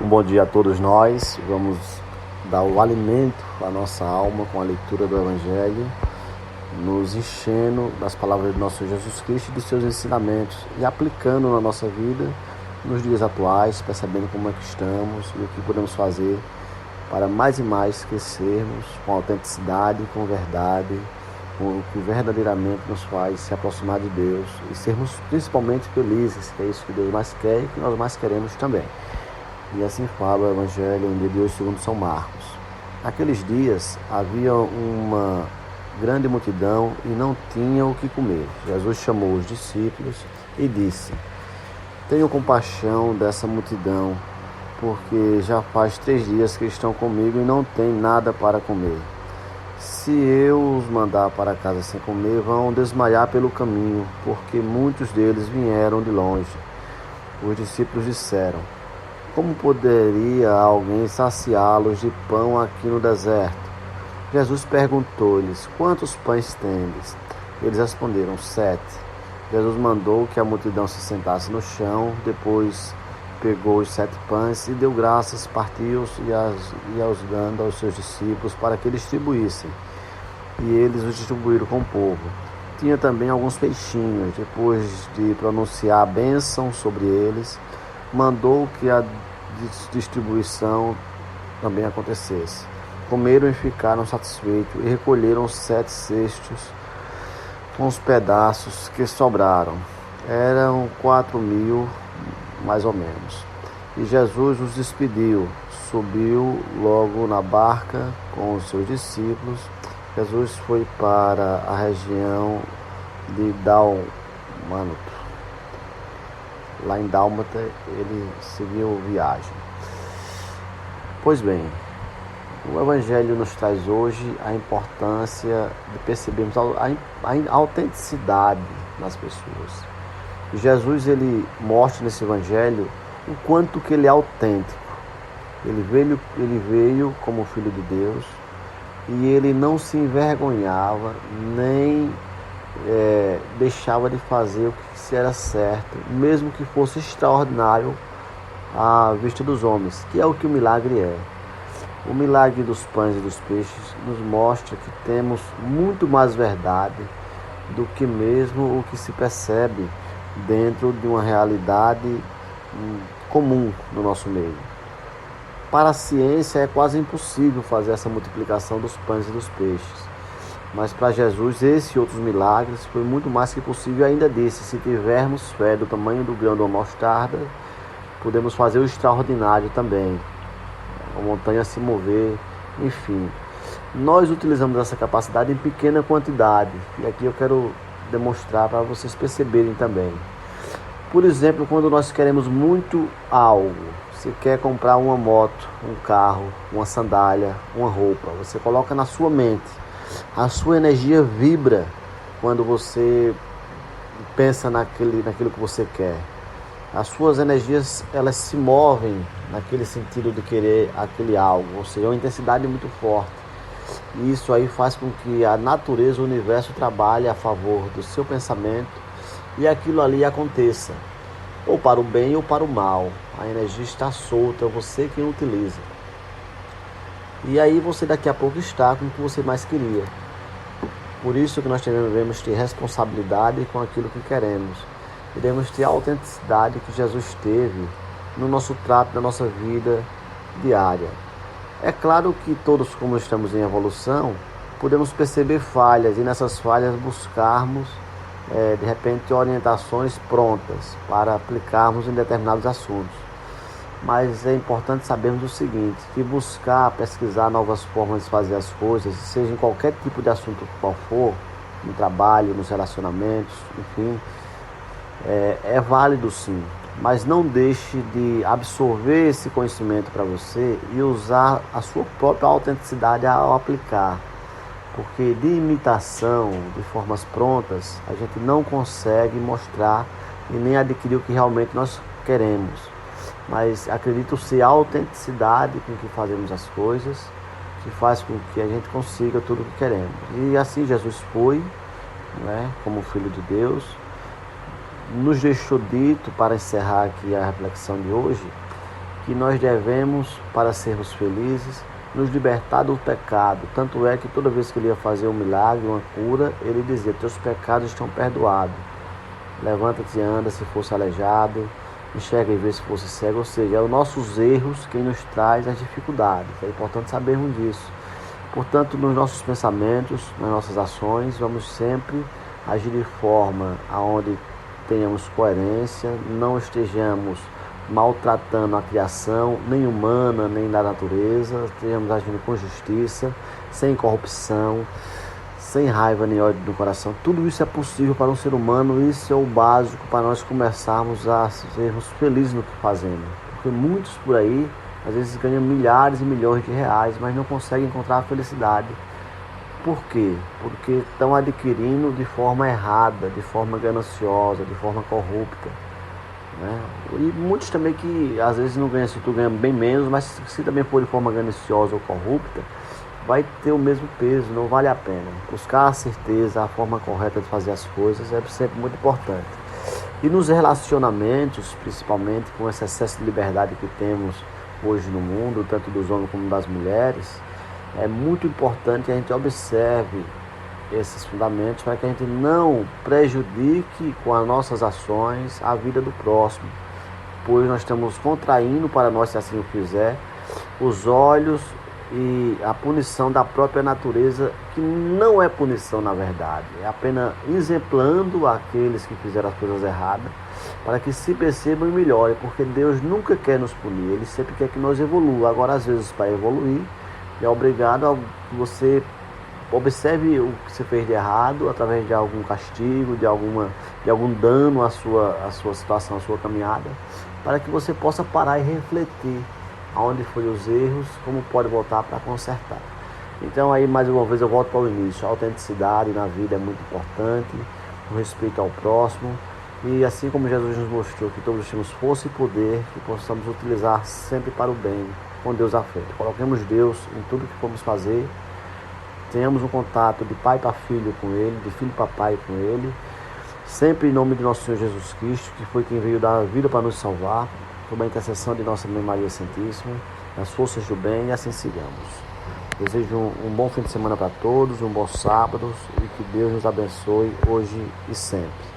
Um bom dia a todos nós. Vamos dar o alimento à nossa alma com a leitura do Evangelho, nos enchendo das palavras do nosso Jesus Cristo e dos seus ensinamentos e aplicando na nossa vida nos dias atuais, percebendo como é que estamos e o que podemos fazer para mais e mais crescermos com autenticidade, com verdade, com o que verdadeiramente nos faz se aproximar de Deus e sermos principalmente felizes, que é isso que Deus mais quer e que nós mais queremos também. E assim fala o Evangelho em dia de hoje segundo São Marcos. Naqueles dias havia uma grande multidão e não tinham o que comer. Jesus chamou os discípulos e disse: tenham compaixão dessa multidão, porque já faz 3 dias que estão comigo e não têm nada para comer. Se eu os mandar para casa sem comer, vão desmaiar pelo caminho, porque muitos deles vieram de longe. Os discípulos disseram: como poderia alguém saciá-los de pão aqui no deserto? Jesus perguntou-lhes: quantos pães tendes? Eles responderam: 7. Jesus mandou que a multidão se sentasse no chão, depois pegou os 7 pães e deu graças, partiu-os e os dando aos seus discípulos para que distribuíssem. E eles os distribuíram com o povo. Tinha também alguns peixinhos. Depois de pronunciar a bênção sobre eles, mandou que a distribuição também acontecesse. Comeram e ficaram satisfeitos e recolheram 7 cestos com os pedaços que sobraram. Eram 4.000, mais ou menos. E Jesus os despediu, subiu logo na barca com os seus discípulos. Jesus foi para a região de Dalmanuta. Lá em Dálmata ele seguiu viagem. Pois bem, o Evangelho nos traz hoje a importância de percebermos a autenticidade das pessoas. Jesus ele mostra nesse Evangelho o quanto que ele é autêntico. Ele veio como Filho de Deus e ele não se envergonhava nem deixava de fazer o que era certo, mesmo que fosse extraordinário à vista dos homens, que é o que o milagre é. O milagre dos pães e dos peixes nos mostra que temos muito mais verdade do que mesmo o que se percebe dentro de uma realidade comum no nosso meio. Para a ciência é quase impossível fazer essa multiplicação dos pães e dos peixes. Mas para Jesus, esse e outros milagres foi muito mais que possível. E ainda disse: se tivermos fé do tamanho do grão de uma mostarda, podemos fazer o extraordinário também. A montanha se mover, enfim. Nós utilizamos essa capacidade em pequena quantidade. E aqui eu quero demonstrar para vocês perceberem também. Por exemplo, quando nós queremos muito algo, você quer comprar uma moto, um carro, uma sandália, uma roupa, você coloca na sua mente. A sua energia vibra quando você pensa naquilo que você quer. As suas energias, elas se movem naquele sentido de querer aquele algo, ou seja, uma intensidade muito forte. E isso aí faz com que a natureza, o universo trabalhe a favor do seu pensamento e aquilo ali aconteça, ou para o bem ou para o mal. A energia está solta, você quem utiliza. E aí você daqui a pouco está com o que você mais queria. Por isso que nós devemos ter responsabilidade com aquilo que queremos. Devemos ter a autenticidade que Jesus teve no nosso trato, na nossa vida diária. É claro que todos, como estamos em evolução, podemos perceber falhas e nessas falhas buscarmos, de repente, orientações prontas para aplicarmos em determinados assuntos. Mas é importante sabermos o seguinte, que buscar, pesquisar novas formas de fazer as coisas, seja em qualquer tipo de assunto qual for, no trabalho, nos relacionamentos, enfim, é válido sim. Mas não deixe de absorver esse conhecimento para você e usar a sua própria autenticidade ao aplicar. Porque de imitação, de formas prontas, a gente não consegue mostrar e nem adquirir o que realmente nós queremos. Mas acredito ser a autenticidade com que fazemos as coisas, que faz com que a gente consiga tudo o que queremos. E assim Jesus foi, como Filho de Deus, nos deixou dito, para encerrar aqui a reflexão de hoje, que nós devemos, para sermos felizes, nos libertar do pecado. Tanto é que toda vez que ele ia fazer um milagre, uma cura, ele dizia: teus pecados estão perdoados. Levanta-te e anda se fosse aleijado, enxerga e vê se fosse cego. Ou seja, é os nossos erros quem nos traz as dificuldades. É importante sabermos disso. Portanto, nos nossos pensamentos, nas nossas ações, vamos sempre agir de forma aonde tenhamos coerência, não estejamos maltratando a criação, nem humana, nem da natureza, estejamos agindo com justiça, sem corrupção, sem raiva nem ódio no coração. Tudo isso é possível para um ser humano, isso é o básico para nós começarmos a sermos felizes no que fazemos. Porque muitos por aí, às vezes ganham milhares e milhões de reais, mas não conseguem encontrar a felicidade. Por quê? Porque estão adquirindo de forma errada, de forma gananciosa, de forma corrupta. Né? E muitos também que às vezes não ganham, se tu ganha bem menos, mas se também for de forma gananciosa ou corrupta, vai ter o mesmo peso, não vale a pena. Buscar a certeza, a forma correta de fazer as coisas é sempre muito importante. E nos relacionamentos, principalmente com esse excesso de liberdade que temos hoje no mundo, tanto dos homens como das mulheres, é muito importante que a gente observe esses fundamentos para que a gente não prejudique com as nossas ações a vida do próximo, pois nós estamos contraindo para nós, se assim o fizer, os olhos e a punição da própria natureza, que não é punição na verdade, é apenas exemplando aqueles que fizeram as coisas erradas, para que se percebam e melhorem, porque Deus nunca quer nos punir, Ele sempre quer que nós evoluamos. Agora, às vezes, para evoluir, é obrigado a que você observe o que você fez de errado, através de algum castigo, de algum dano à sua situação, à sua caminhada, para que você possa parar e refletir aonde foram os erros, como pode voltar para consertar. Então aí mais uma vez eu volto para o início. A autenticidade na vida é muito importante, o respeito ao próximo, e assim como Jesus nos mostrou que todos temos força e poder, que possamos utilizar sempre para o bem, com Deus à frente. Coloquemos Deus em tudo que formos fazer, tenhamos um contato de pai para filho com Ele, de filho para pai com Ele, sempre em nome de nosso Senhor Jesus Cristo, que foi quem veio dar a vida para nos salvar, sob a intercessão de nossa Mãe Maria Santíssima, nas forças do bem, e assim sigamos. Desejo um bom fim de semana para todos, um bom sábado, e que Deus nos abençoe hoje e sempre.